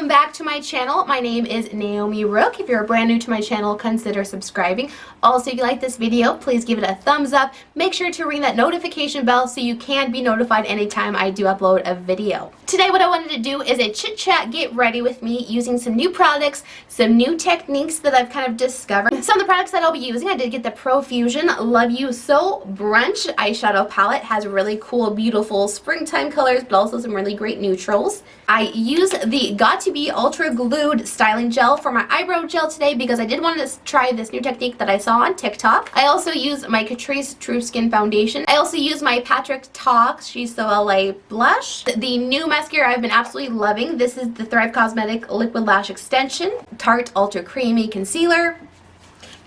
welcome back to my channel. My name is Naomi Rook. If you're brand new to my channel, consider subscribing. Also, if you like this video, please give it a thumbs up. Make sure to ring that notification bell so you can be notified anytime I do upload a video. Today, what I wanted to do is a chit chat, get ready with me using some new products, some new techniques that I've kind of discovered. Some of the products that I'll be using, I did get the Profusion Love You So Brunch eyeshadow palette. Has really cool, beautiful springtime colors, but also some really great neutrals. I use the Got To Be Ultra Glued Styling Gel for my eyebrow gel today because I did want to try this new technique that I saw on TikTok. I also use my Catrice Ture Skin Foundation. I also use my Patrick Ta She's So LA blush. The new mascara I've been absolutely loving. This is the Thrive Cosmetic Liquid Lash Extension Tarte Ultra Creamy Concealer.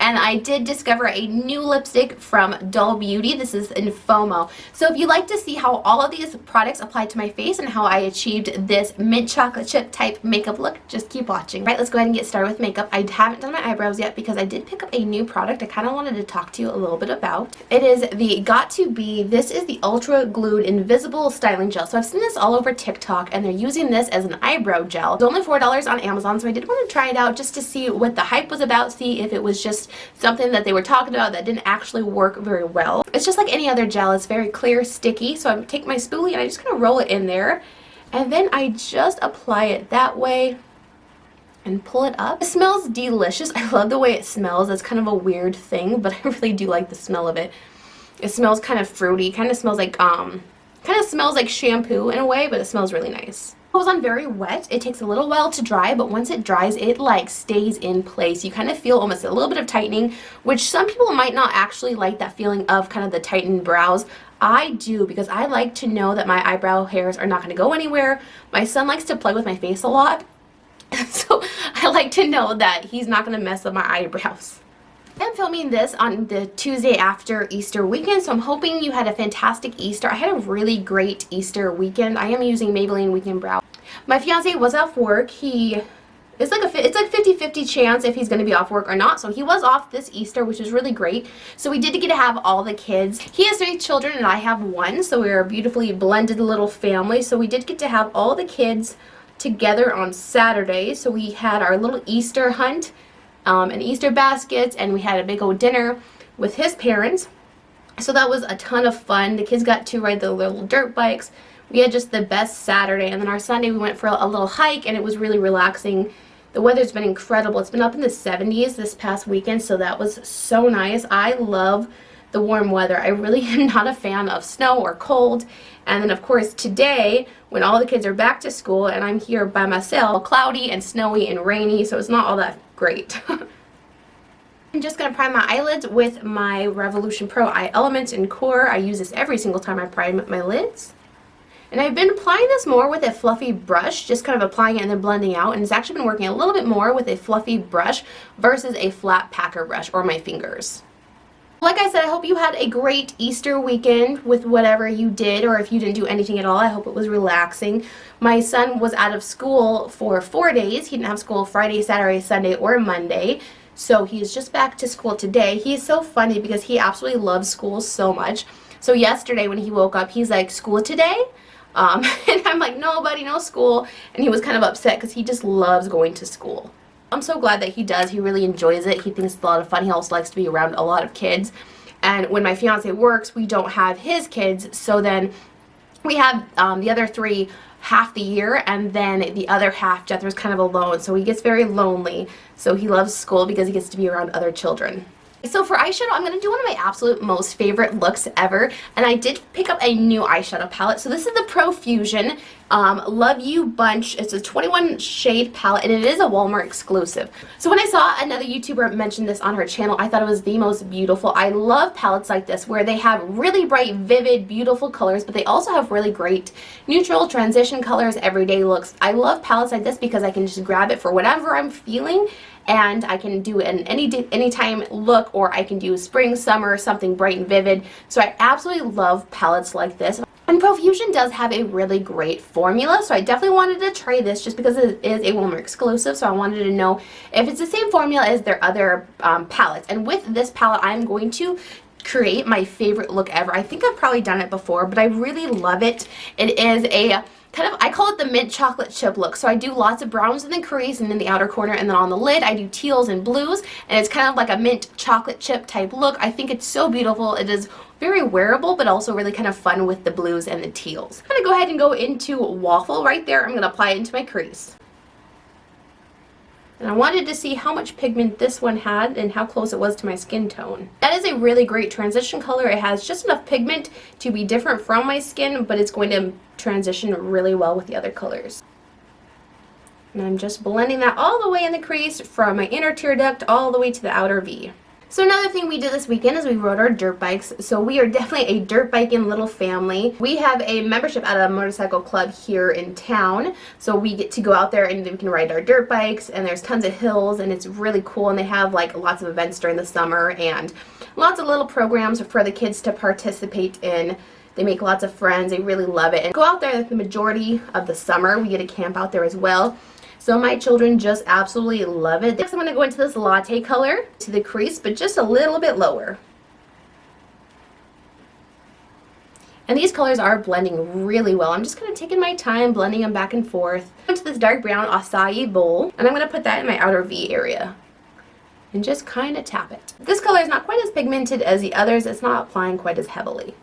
And I did discover a new lipstick from Doll Beauty. This is in Fomo. So if you'd like to see how all of these products apply to my face and how I achieved this mint chocolate chip type makeup look, just keep watching. Right, let's go ahead and get started with makeup. I haven't done my eyebrows yet because I did pick up a new product I kind of wanted to talk to you a little bit about. It is the Got To Be, this is the Ultra Glued Invisible Styling Gel. So I've seen this all over TikTok and they're using this as an eyebrow gel. It's only $4 on Amazon, so I did want to try it out just to see what the hype was about, see if it was just something that they were talking about that didn't actually work very well. It's just like any other gel. It's very clear, sticky. So I take my spoolie and I just kind of roll it in there. And then I just apply it that way and pull it up. It smells delicious. I love the way it smells. It's kind of a weird thing, but I really do like the smell of it. It smells kind of fruity. Kind of smells like shampoo in a way, but it smells really nice. It goes on very wet. It takes a little while to dry, but once it dries, it like stays in place. You kind of feel almost a little bit of tightening, which some people might not actually like that feeling of kind of the tightened brows. I do, because I like to know that my eyebrow hairs are not going to go anywhere. My son likes to play with my face a lot, so I like to know that he's not going to mess up my eyebrows. I'm filming this on the Tuesday after Easter weekend, so I'm hoping you had a fantastic Easter. I had a really great Easter weekend. I am using Maybelline Weekend Brow. My fiance was off work. It's like 50-50 chance if he's going to be off work or not, so he was off this Easter, which is really great. So we did get to have all the kids. He has 3 children and I have 1, so we're a beautifully blended little family. So we did get to have all the kids together on Saturday. So we had our little Easter hunt and Easter baskets, and we had a big old dinner with his parents. So that was a ton of fun. The kids got to ride the little dirt bikes. We had just the best Saturday, and then our Sunday we went for a little hike, and it was really relaxing. The weather's been incredible. It's been up in the 70s this past weekend, so that was so nice. I love the warm weather. I really am not a fan of snow or cold. And then of course today, when all the kids are back to school and I'm here by myself, cloudy and snowy and rainy, so it's not all that great. I'm just going to prime my eyelids with my Revolution Pro Eye Element in Core. I use this every single time I prime my lids. And I've been applying this more with a fluffy brush, just kind of applying it and then blending out. And it's actually been working a little bit more with a fluffy brush versus a flat packer brush or my fingers. Like I said, I hope you had a great Easter weekend with whatever you did, or if you didn't do anything at all, I hope it was relaxing. My son was out of school for 4 days. He didn't have school Friday, Saturday, Sunday, or Monday. So he's just back to school today. He is so funny because he absolutely loves school so much. So yesterday when he woke up, he's like, "School today?" And I'm like, "No, buddy, no school." And he was kind of upset because he just loves going to school. I'm so glad that he does. He really enjoys it. He thinks it's a lot of fun. He also likes to be around a lot of kids. And when my fiance works, we don't have his kids. So then we have the other 3 half the year, and then the other half, Jethro's kind of alone. So he gets very lonely. So he loves school because he gets to be around other children. So for eyeshadow, I'm going to do one of my absolute most favorite looks ever, and I did pick up a new eyeshadow palette. So this is the Profusion Love You Bunch. It's a 21 shade palette, and it is a Walmart exclusive. So when I saw another YouTuber mention this on her channel, I thought it was the most beautiful. I love palettes like this where they have really bright, vivid, beautiful colors, but they also have really great neutral transition colors, everyday looks. I love palettes like this because I can just grab it for whatever I'm feeling, and I can do an anytime look, or I can do spring, summer, something bright and vivid. So I absolutely love palettes like this. And Profusion does have a really great formula, so I definitely wanted to try this just because it is a Walmart exclusive, so I wanted to know if it's the same formula as their other palettes. And with this palette, I'm going to create my favorite look ever. I think I've probably done it before, but I really love it. It is a kind of, I call it the mint chocolate chip look. So I do lots of browns in the crease and in the outer corner, and then on the lid I do teals and blues, and it's kind of like a mint chocolate chip type look. I think it's so beautiful. It is very wearable, but also really kind of fun with the blues and the teals. I'm going to go ahead and go into Waffle right there. I'm going to apply it into my crease. And I wanted to see how much pigment this one had and how close it was to my skin tone. That is a really great transition color. It has just enough pigment to be different from my skin, but it's going to transition really well with the other colors. And I'm just blending that all the way in the crease from my inner tear duct all the way to the outer V. So another thing we did this weekend is we rode our dirt bikes. So we are definitely a dirt biking little family. We have a membership at a motorcycle club here in town. So we get to go out there and we can ride our dirt bikes, and there's tons of hills, and it's really cool, and they have like lots of events during the summer and lots of little programs for the kids to participate in. They make lots of friends. They really love it. And go out there the majority of the summer. We get to camp out there as well. So my children just absolutely love it. Next I'm going to go into this latte color to the crease, but just a little bit lower. And these colors are blending really well. I'm just kind of taking my time blending them back and forth. Into this dark brown acai bowl, and I'm going to put that in my outer V area. And just kind of tap it. This color is not quite as pigmented as the others. It's not applying quite as heavily.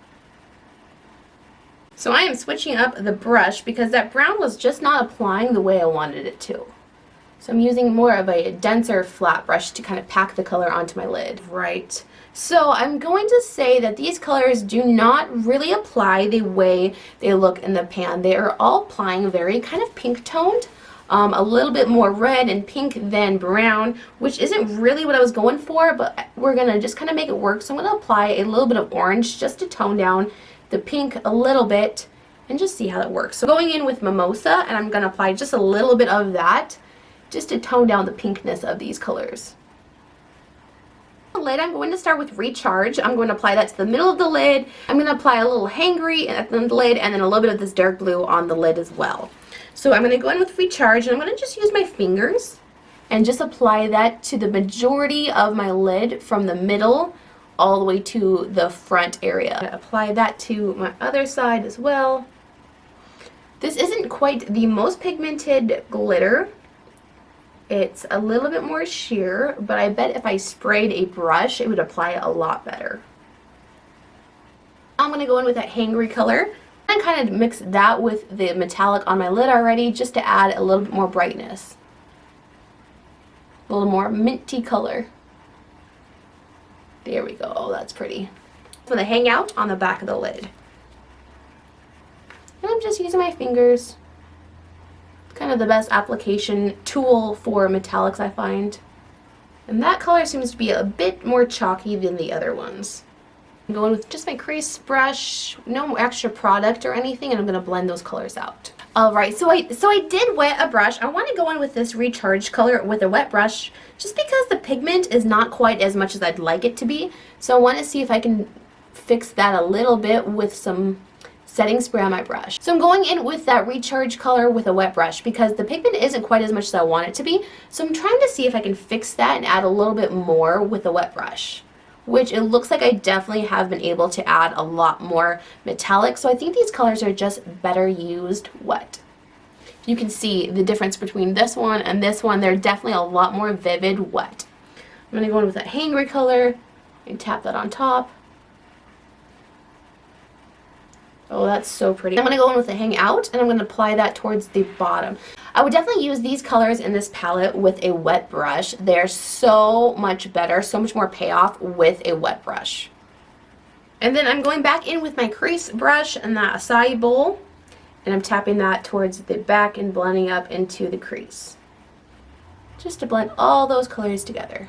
So I am switching up the brush because that brown was just not applying the way I wanted it to. So I'm using more of a denser flat brush to kind of pack the color onto my lid. Right. So I'm going to say that these colors do not really apply the way they look in the pan. They are all applying very kind of pink toned. A little bit more red and pink than brown, which isn't really what I was going for, but we're going to just kind of make it work. So I'm going to apply a little bit of orange just to tone down the pink a little bit and just see how that works. So going in with Mimosa, and I'm going to apply just a little bit of that just to tone down the pinkness of these colors. The lid, I'm going to start with Recharge. I'm going to apply that to the middle of the lid. I'm going to apply a little Hangry at the lid, and then a little bit of this dark blue on the lid as well. So I'm going to go in with Recharge, and I'm going to just use my fingers and just apply that to the majority of my lid from the middle all the way to the front area. Apply that to my other side as well. This isn't quite the most pigmented glitter. It's a little bit more sheer, but I bet if I sprayed a brush, it would apply a lot better. I'm going to go in with that Hangry color and kind of mix that with the metallic on my lid already just to add a little bit more brightness. A little more minty color. There we go. Oh, that's pretty. I'm going to hang out on the back of the lid. And I'm just using my fingers. It's kind of the best application tool for metallics, I find. And that color seems to be a bit more chalky than the other ones. I'm going with just my crease brush, no extra product or anything, and I'm going to blend those colors out. Alright, so I did wet a brush. I want to go in with this Recharge color with a wet brush just because the pigment is not quite as much as I'd like it to be. So I want to see if I can fix that a little bit with some setting spray on my brush. So I'm going in with that Recharge color with a wet brush because the pigment isn't quite as much as I want it to be. So I'm trying to see if I can fix that and add a little bit more with a wet brush, which it looks like I definitely have been able to add a lot more metallic. So I think these colors are just better used wet. You can see the difference between this one and this one. They're definitely a lot more vivid wet. I'm going to go in with that Hangry color and tap that on top. Oh, that's so pretty. I'm going to go in with the Hang Out, and I'm going to apply that towards the bottom. I would definitely use these colors in this palette with a wet brush. They're so much better, so much more payoff with a wet brush. And then I'm going back in with my crease brush and that acai bowl, and I'm tapping that towards the back and blending up into the crease. Just to blend all those colors together.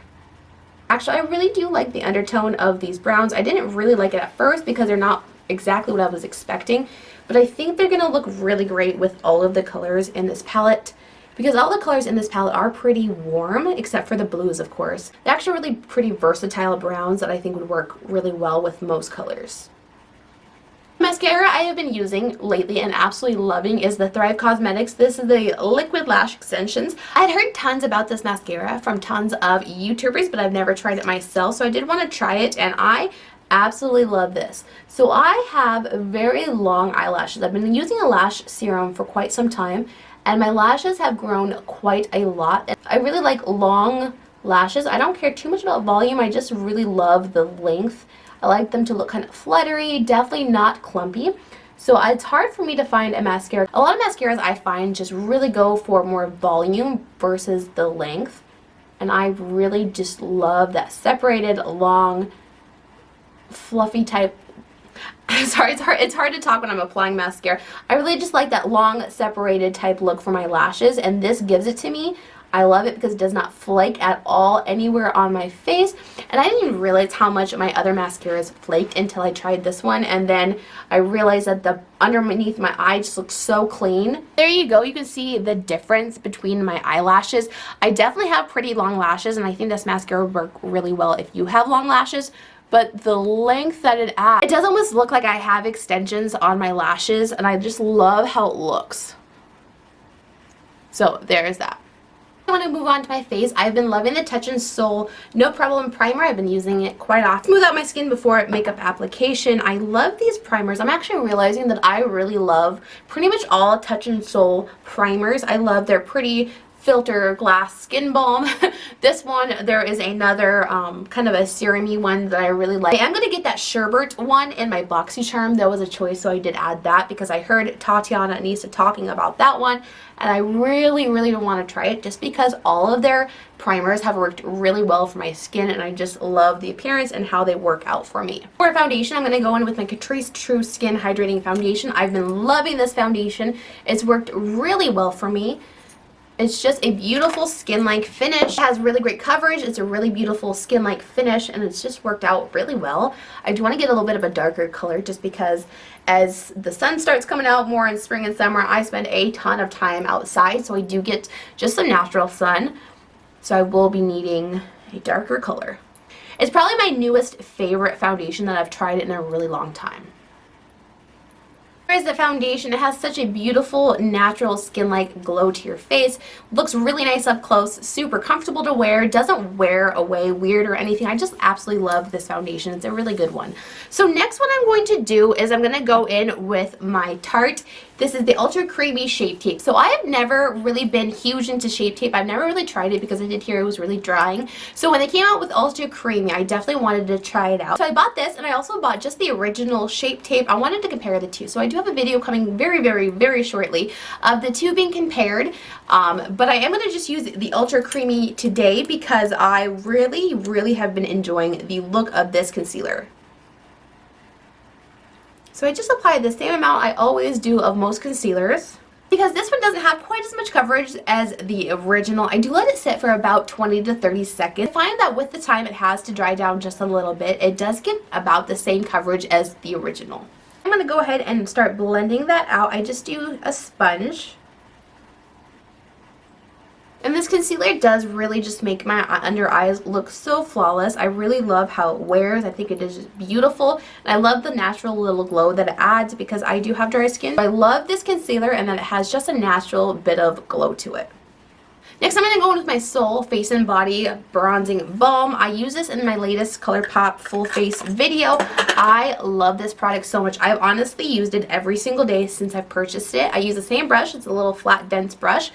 Actually, I really do like the undertone of these browns. I didn't really like it at first because they're not exactly what I was expecting, but I think they're going to look really great with all of the colors in this palette because all the colors in this palette are pretty warm except for the blues, of course. They're actually really pretty versatile browns that I think would work really well with most colors. Mascara I have been using lately and absolutely loving is the Thrive Cosmetics. This is the Liquid Lash Extensions. I'd heard tons about this mascara from tons of YouTubers, but I've never tried it myself, so I did want to try it, and I Absolutely love this. So I have very long eyelashes. I've been using a lash serum for quite some time, and my lashes have grown quite a lot. I really like long lashes. I don't care too much about volume. I just really love the length. I like them to look kind of fluttery, definitely not clumpy. So it's hard for me to find a mascara. A lot of mascaras I find just really go for more volume versus the length. And I really just love that separated, long, fluffy type. Sorry, it's hard to talk when I'm applying mascara. I really just like that long, separated type look for my lashes, and this gives it to me. I love it because it does not flake at all anywhere on my face, and I didn't even realize how much my other mascaras flaked until I tried this one, and then I realized that the underneath my eye just looks so clean. There you go. You can see the difference between my eyelashes. I definitely have pretty long lashes, and I think this mascara would work really well if you have long lashes. But the length that it adds, it does almost look like I have extensions on my lashes, and I just love how it looks. So there's that. I want to move on to my face. I've been loving the Touch in Sol No Problem Primer. I've been using it quite often. Smooth out my skin before makeup application. I love these primers. I'm actually realizing that I really love pretty much all Touch in Sol primers. I love their pretty filter glass skin balm. This one, there is another kind of a serum-y one that I really like. I'm going to get that sherbet one in my BoxyCharm. That was a choice, so I did add that because I heard Tatiana and Anissa talking about that one, and I really want to try it just because all of their primers have worked really well for my skin, and I just love the appearance and how they work out for me. For foundation, I'm going to go in with my Catrice Ture Skin Hydrating Foundation. I've been loving this foundation. It's worked really well for me. It's just a beautiful skin-like finish. It has really great coverage. It's a really beautiful skin-like finish, and it's just worked out really well. I do want to get a little bit of a darker color just because as the sun starts coming out more in spring and summer, I spend a ton of time outside, so I do get just some natural sun. So I will be needing a darker color. It's probably my newest favorite foundation that I've tried in a really long time. Here's the foundation. It has such a beautiful, natural, skin-like glow to your face. Looks really nice up close, super comfortable to wear, doesn't wear away weird or anything. I just absolutely love this foundation. It's a really good one. So next what I'm going to do is I'm going to go in with my Tarte. This is the Ultra Creamy Shape Tape. So I have never really been huge into Shape Tape. I've never really tried it because I did hear it was really drying. So when they came out with Ultra Creamy, I definitely wanted to try it out. So I bought this, and I also bought just the original Shape Tape. I wanted to compare the two. So I do have a video coming very shortly of the two being compared. But I am going to just use the Ultra Creamy today because I really have been enjoying the look of this concealer. So I just applied the same amount I always do of most concealers. Because this one doesn't have quite as much coverage as the original, I do let it sit for about 20 to 30 seconds. I find that with the time it has to dry down just a little bit, it does give about the same coverage as the original. I'm going to go ahead and start blending that out. I just do a sponge. And this concealer does really just make my under eyes look so flawless. I really love how it wears. I think it is just beautiful. And I love the natural little glow that it adds because I do have dry skin. I love this concealer and that it has just a natural bit of glow to it. Next, I'm going to go in with my Sol Face and Body Bronzing Balm. I use this in my latest ColourPop full face video. I love this product so much. I've honestly used it every single day since I've purchased it. I use the same brush. It's a little flat, dense brush.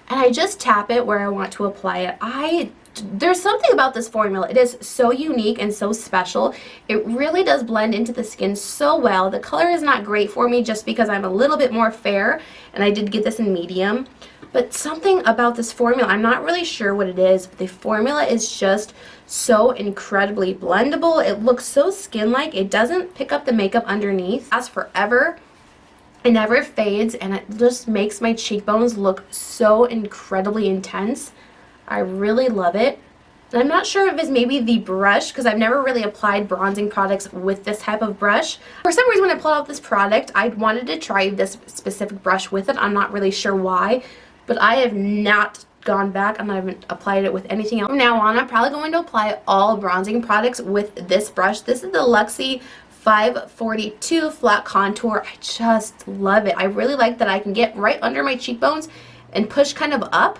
And I just tap it where I want to apply it. There's something about this formula. It is so unique and so special. It really does blend into the skin so well. The color is not great for me just because I'm a little bit more fair, and I did get this in medium. But something about this formula, I'm not really sure what it is, but the formula is just so incredibly blendable. It looks so skin-like. It doesn't pick up the makeup underneath. It lasts forever. It never fades, and it just makes my cheekbones look so incredibly intense. I really love it. And I'm not sure if it's maybe the brush, because I've never really applied bronzing products with this type of brush. For some reason, when I pulled out this product, I wanted to try this specific brush with it. I'm not really sure why, but I have not gone back and I haven't applied it with anything else. From now on, I'm probably going to apply all bronzing products with this brush. This is the Luxie 542 Flat Contour. I just love it. I really like that I can get right under my cheekbones and push kind of up,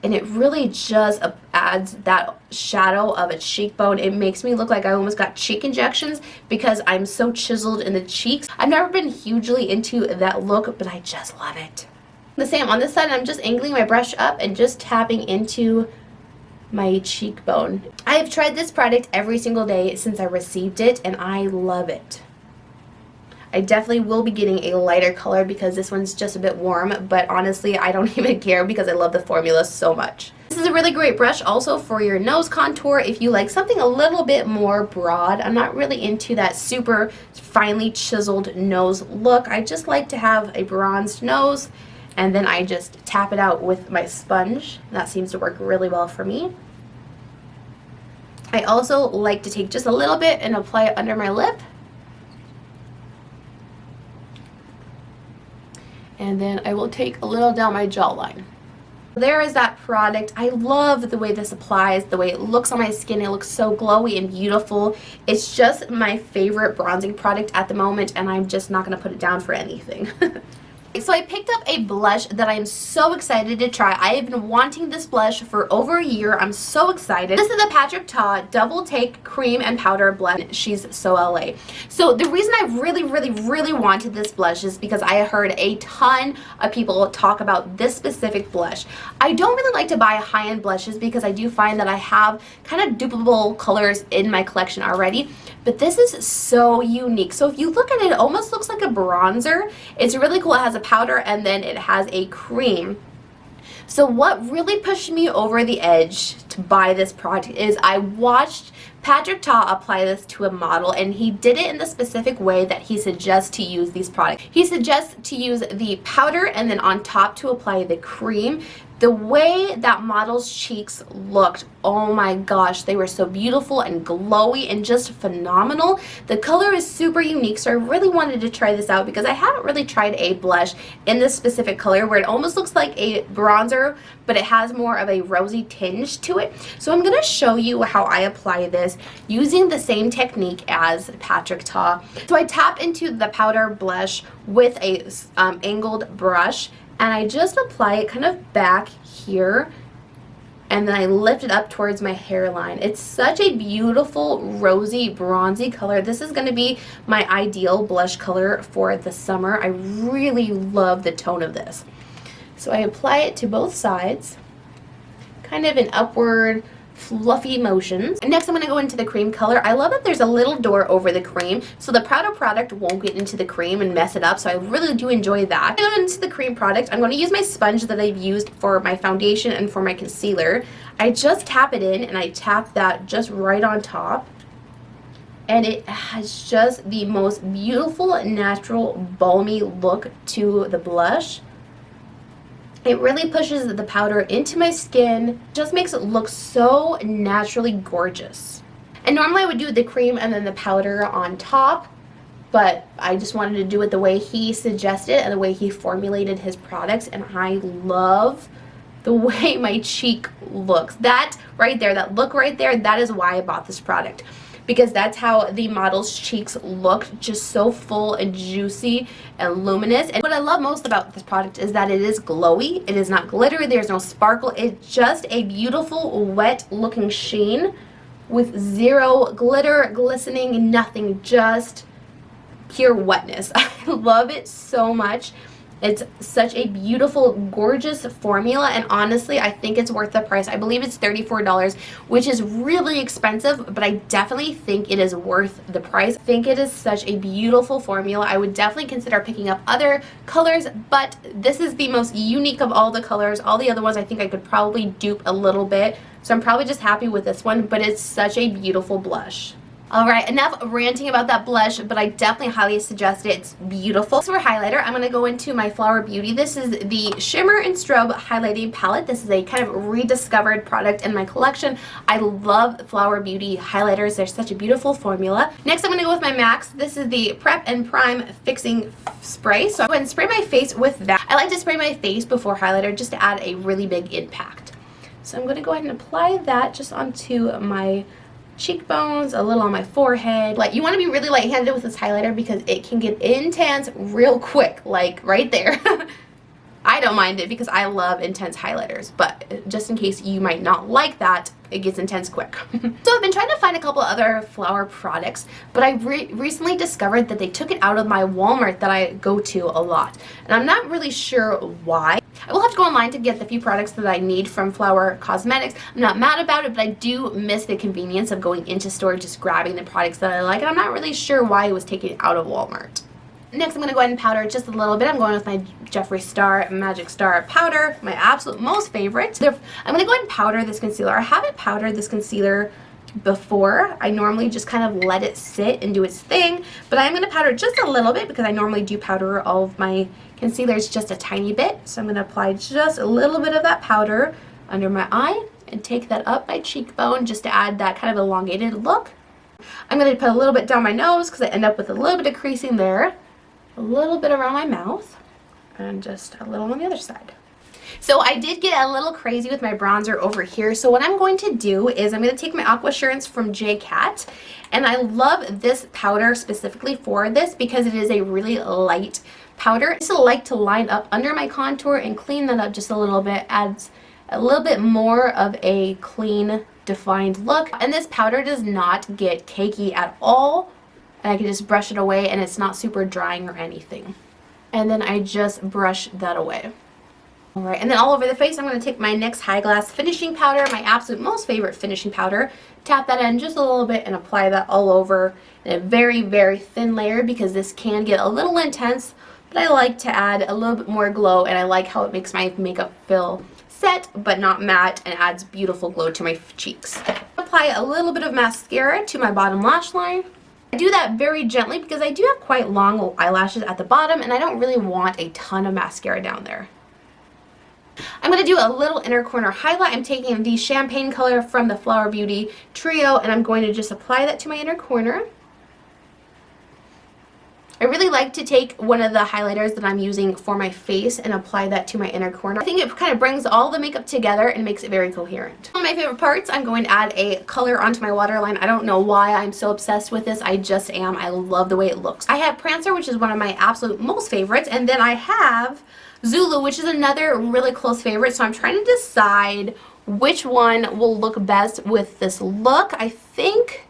and it really just adds that shadow of a cheekbone. It makes me look like I almost got cheek injections because I'm so chiseled in the cheeks. I've never been hugely into that look, but I just love it. The same on this side, I'm just angling my brush up and just tapping into my cheekbone. I have tried this product every single day since I received it, and I love it. I definitely will be getting a lighter color because this one's just a bit warm, but honestly, I don't even care because I love the formula so much. This is a really great brush also for your nose contour if you like something a little bit more broad. I'm not really into that super finely chiseled nose look. I just like to have a bronzed nose, and then I just tap it out with my sponge. That seems to work really well for me. I also like to take just a little bit and apply it under my lip. And then I will take a little down my jawline. There is that product. I love the way this applies, the way it looks on my skin. It looks so glowy and beautiful. It's just my favorite bronzing product at the moment, and I'm just not going to put it down for anything. So I picked up a blush that I'm so excited to try. I have been wanting this blush for over a year. I'm so excited. This is the Catrice Ture Double Take Cream and Powder Blend. She's so LA. So the reason I really wanted this blush is because I heard a ton of people talk about this specific blush. I don't really like to buy high-end blushes because I do find that I have kind of duplicable colors in my collection already. But this is so unique. So if you look at it, it almost looks like a bronzer. It's really cool. It has a powder and then it has a cream. So what really pushed me over the edge to buy this product is I watched Catrice Ture apply this to a model, and he did it in the specific way that he suggests to use these products. He suggests to use the powder and then on top to apply the cream. The way that model's cheeks looked, oh my gosh, they were so beautiful and glowy and just phenomenal. The color is super unique, so I really wanted to try this out because I haven't really tried a blush in this specific color where it almost looks like a bronzer, but it has more of a rosy tinge to it. So I'm going to show you how I apply this using the same technique as Catrice Ture. So I tap into the powder blush with a angled brush, and I just apply it kind of back here, and then I lift it up towards my hairline. It's such a beautiful rosy bronzy color. This is going to be my ideal blush color for the summer. I really love the tone of this. So I apply it to both sides, kind of in upward fluffy motions. And next I'm going to go into the cream color. I love that there's a little door over the cream, so the powder product won't get into the cream and mess it up, so I really do enjoy that. Going into the cream product, I'm going to use my sponge that I've used for my foundation and for my concealer. I just tap it in, and I tap that just right on top, and it has just the most beautiful, natural, balmy look to the blush. It really pushes the powder into my skin, just makes it look so naturally gorgeous. And normally I would do the cream and then the powder on top, but I just wanted to do it the way he suggested and the way he formulated his products, and I love the way my cheek looks. That right there, that look right there, that is why I bought this product. Because that's how the model's cheeks look, just so full and juicy and luminous. And what I love most about this product is that it is glowy. It is not glittery. There's no sparkle. It's just a beautiful, wet looking sheen with zero glitter, glistening, nothing, just pure wetness. I love it so much. It's such a beautiful, gorgeous formula, and honestly, I think it's worth the price. I believe it's $34, which is really expensive, but I definitely think it is worth the price. I think it is such a beautiful formula. I would definitely consider picking up other colors, but this is the most unique of all the colors. All the other ones I think I could probably dupe a little bit, so I'm probably just happy with this one, but it's such a beautiful blush. Alright, enough ranting about that blush, but I definitely highly suggest it. It's beautiful. So for highlighter, I'm going to go into my Flower Beauty. This is the Shimmer and Strobe highlighting palette. This is a kind of rediscovered product in my collection. I love Flower Beauty highlighters. They're such a beautiful formula. Next, I'm going to go with my MAC's. This is the Prep and Prime Fixing Spray. So I'm going to spray my face with that. I like to spray my face before highlighter just to add a really big impact. So I'm going to go ahead and apply that just onto my cheekbones, a little on my forehead. Like, you want to be really light-handed with this highlighter because it can get intense real quick, like right there. I don't mind it because I love intense highlighters, but just in case you might not like that, it gets intense quick. So I've been trying to find a couple other flower products, but I recently discovered that they took it out of my Walmart that I go to a lot, and I'm not really sure why. I will have to go online to get the few products that I need from Flower Cosmetics. I'm not mad about it, but I do miss the convenience of going into store, just grabbing the products that I like, and I'm not really sure why it was taken out of Walmart. Next, I'm going to go ahead and powder just a little bit. I'm going with my Jeffree Star Magic Star powder, my absolute most favorite. I'm going to go ahead and powder this concealer. I haven't powdered this concealer before. I normally just kind of let it sit and do its thing, but I'm going to powder just a little bit because I normally do powder all of my concealers just a tiny bit. So I'm going to apply just a little bit of that powder under my eye and take that up my cheekbone just to add that kind of elongated look. I'm going to put a little bit down my nose because I end up with a little bit of creasing there, a little bit around my mouth, and just a little on the other side. So I did get a little crazy with my bronzer over here. So what I'm going to do is I'm going to take my Aqua Assurance from J Cat, and I love this powder specifically for this because it is a really light powder. I just like to line up under my contour and clean that up just a little bit, adds a little bit more of a clean, defined look. And this powder does not get cakey at all. And I can just brush it away and it's not super drying or anything. And then I just brush that away. Alright, and then all over the face, I'm going to take my NYX High Glass finishing powder, my absolute most favorite finishing powder, tap that in just a little bit and apply that all over in a very, very thin layer because this can get a little intense, but I like to add a little bit more glow, and I like how it makes my makeup feel set but not matte and adds beautiful glow to my cheeks. Apply a little bit of mascara to my bottom lash line. I do that very gently because I do have quite long eyelashes at the bottom and I don't really want a ton of mascara down there. I'm going to do a little inner corner highlight. I'm taking the champagne color from the Flower Beauty Trio and I'm going to just apply that to my inner corner. I really like to take one of the highlighters that I'm using for my face and apply that to my inner corner. I think it kind of brings all the makeup together and makes it very coherent. One of my favorite parts, I'm going to add a color onto my waterline. I don't know why I'm so obsessed with this. I just am. I love the way it looks. I have Prancer, which is one of my absolute most favorites, and then I have Zulu, which is another really close favorite. So I'm trying to decide which one will look best with this look. I think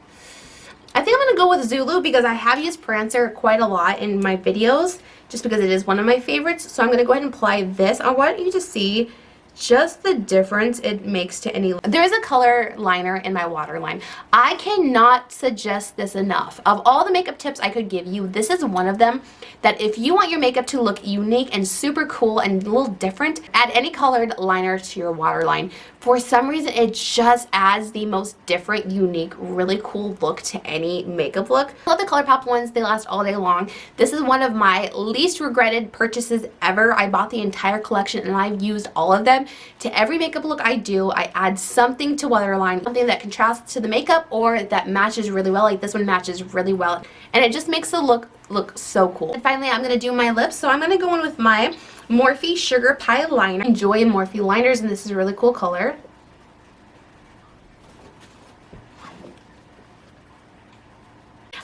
I'm going to go with Zulu because I have used Prancer quite a lot in my videos just because it is one of my favorites. So I'm going to go ahead and apply this. I want you to see just the difference it makes to any. There is a color liner in my waterline. I cannot suggest this enough. Of all the makeup tips I could give you, this is one of them that if you want your makeup to look unique and super cool and a little different, add any colored liner to your waterline. For some reason, it just adds the most different, unique, really cool look to any makeup look. I love the Colourpop ones. They last all day long. This is one of my least regretted purchases ever. I bought the entire collection and I've used all of them. To every makeup look I do, I add something to waterline, something that contrasts to the makeup or that matches really well. Like this one matches really well. And it just makes the look so cool. And finally, I'm going to do my lips. So I'm going to go in with my Morphe Sugar Pie Liner. I enjoy Morphe liners and this is a really cool color.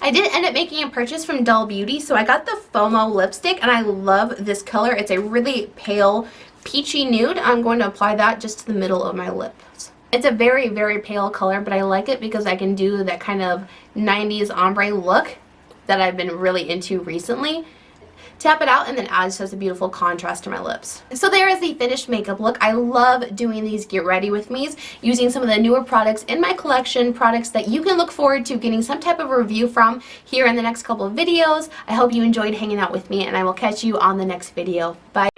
I did end up making a purchase from Doll Beauty, so I got the Fomo lipstick and I love this color. It's a really pale peachy nude. I'm going to apply that just to the middle of my lips. It's a very, very pale color, but I like it because I can do that kind of 90s ombre look that I've been really into recently. Tap it out and then adds just a beautiful contrast to my lips. So there is the finished makeup look. I love doing these get ready with me's, using some of the newer products in my collection, products that you can look forward to getting some type of review from here in the next couple of videos. I hope you enjoyed hanging out with me and I will catch you on the next video. Bye.